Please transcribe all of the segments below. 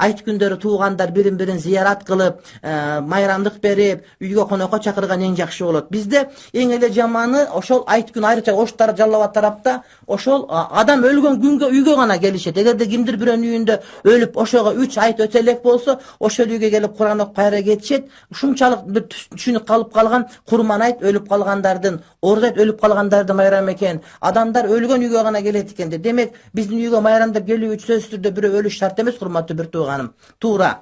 айт күндөрү туугандар бирин бирин зыярат кылып, майрамдык берип, үйгө конокко чакырган эң жакшы болот. Бизде эң эле жаманы ошол айт күнү, айрыкча Оштар, Жалал Абад тарапта ошол адам өлгөн күнгө үйгө гана келишет. Эгерде кимдир бирөөнүн үйүндө өлүп ошого 3 айт өтө элек болсо, ошол үйгө келип Куран окуп кайра кетишет. Ушунчалык бир түшүнүк калып калган Курман айт өлүп калгандардын, Орус айт өлүп калгандардын майрамы экен. Адамдар өлгөн үйгө гана келет экен. Демек, биздин үйгө майрамдап келүү үчүн сөзсүз түрдө бирөө өлүш шарт эмес, урматтуу бир тууганым. Туура.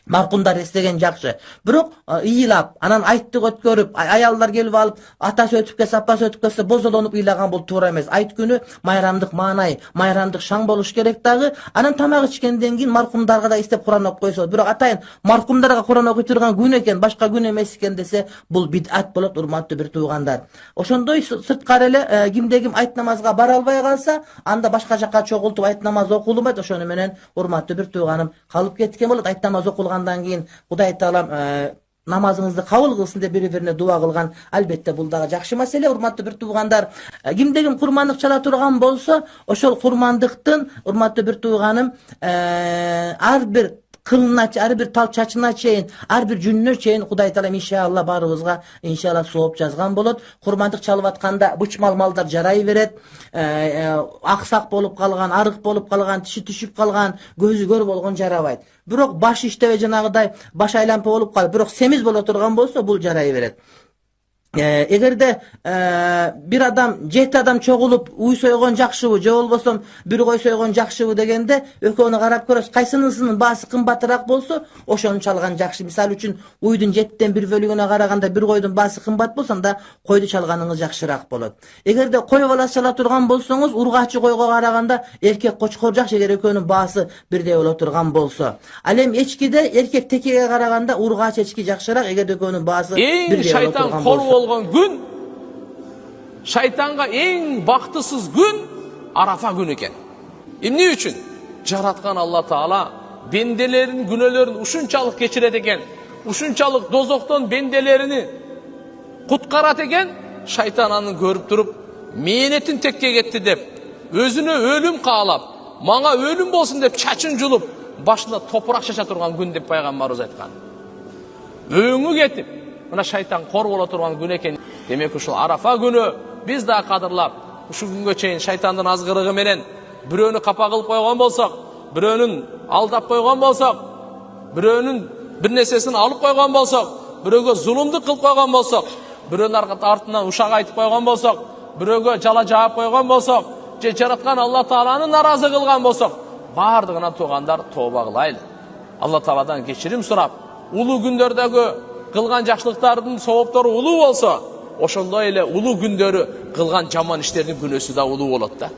Маркумдар эстеген жакшы. Бирок ыйлап, анан айтты өткөрүп, аялдар келип алып, атасы өтүп келсе, апасы өтүп келсе, бозолонуп ыйлаган бул туура эмес. Айт күнү майрамдык маанай, майрамдык шаң болуш керек дагы. Анан тамак ичкенден кийин маркумдарга да истеп Куран окуп койсо, бирок атайын маркумдарга Куран окуй турган күн экен, башка күн эмес экен десе, бул бидат болот, урматтуу бир туугандар. Ошондой сырткары эле кимде ким айт намазга бара албай калса, анда башка жакка чогултуп айт намаз окулбайт. Ошону менен урматтуу бир тууганым калып кеткен болот. Айт намаз окулгандан кийин Кудай Таалам намазыңызды кабыл кылсын деп бири-бирине дуа кылган. Албетте бул дагы жакшы маселе, урматтуу бир туугандар. Кимде ким курмандык чала турган болсо, ошол курмандыктын, урматтуу бир тууганым, ар бир кылына, ар бир тал чачына чейин, ар бир жүнүнө чейин Кудай Таалам иншалла барыбызга иншалла сооп жазган болот. Курмандык чалып атканда бычмал малдар жарай берет. Аксак болуп калган, арык болуп калган, тиши түшүп калган, көзү көр болгон жарабайт. Бирок баш иштебей жанагыдай баш айланпа болуп калып, бирок семиз боло турган болсо, бул жарай берет. Эгерде бир адам, 7 адам чогулуп уй сойгон жакшыбы, же болбосо бир кой сойгон жакшыбы дегенде, экөөнү карап көрөсүз, кайсынысынын баасы кымбатыраак болсо, ошону чалган жакшы. Мисалы үчүн, уйдун 7тен 1 бөлүгүнө караганда бир койдун баасы кымбат болсо, анда койду чалганыңыз жакшыраак болот. Эгерде кой баласы чала турган болсоңуз, ургачы койго караганда эркек кочкор жакшы, эгер экөөнүн баасы бирдей боло турган болсо. Ал эми эчкиде эркек текеге караганда ургач эчки жакшыраак, эгерде экөөнүн баасы бирдей боло турган болсо. Gün, şaytanга eң бактысыз күн Арафа күнү экен. Эмне үчүн? Жараткан Алла Таала бенделерин күнөөлөрүн ушунчалык кечирет экен, ушунчалык дозоктон бенделерини куткарат экен, шайтан аны көрүп туруп, мээнетин текке кетти деп, өзүнө өлүм каалап, мага өлүм болсун деп чачын жулуп, башына топурак чача турган күн деп пайгамбарыбыз айткан. Өңү кетип, мына шайтан кор боло турган күн экен. Демек ушул Арафа күнү биз да кадырлап, ушул күнгө чейин шайтандын азгырыгы менен бирөөнү капа кылып койгон болсок, бирөөнүн алдап койгон болсок, бирөөнүн бир нерсесин алып койгон болсок, бирөөгө зулумдук кылып койгон болсок, бирөөнүн артынан ушак айтып койгон болсок, бирөөгө жала жаап койгон болсок, же жараткан Алла Тааланы наразы кылган болсок, бардыгына туугандар тооба кылайлы. Алла Тааладан кечирим сурап, улуу күндөрдөгү кылган жакшылыктардын сооптору улуу болсо, ошондой эле улуу күндөрү кылган жаман иштердин күнөөсү да улуу болот да.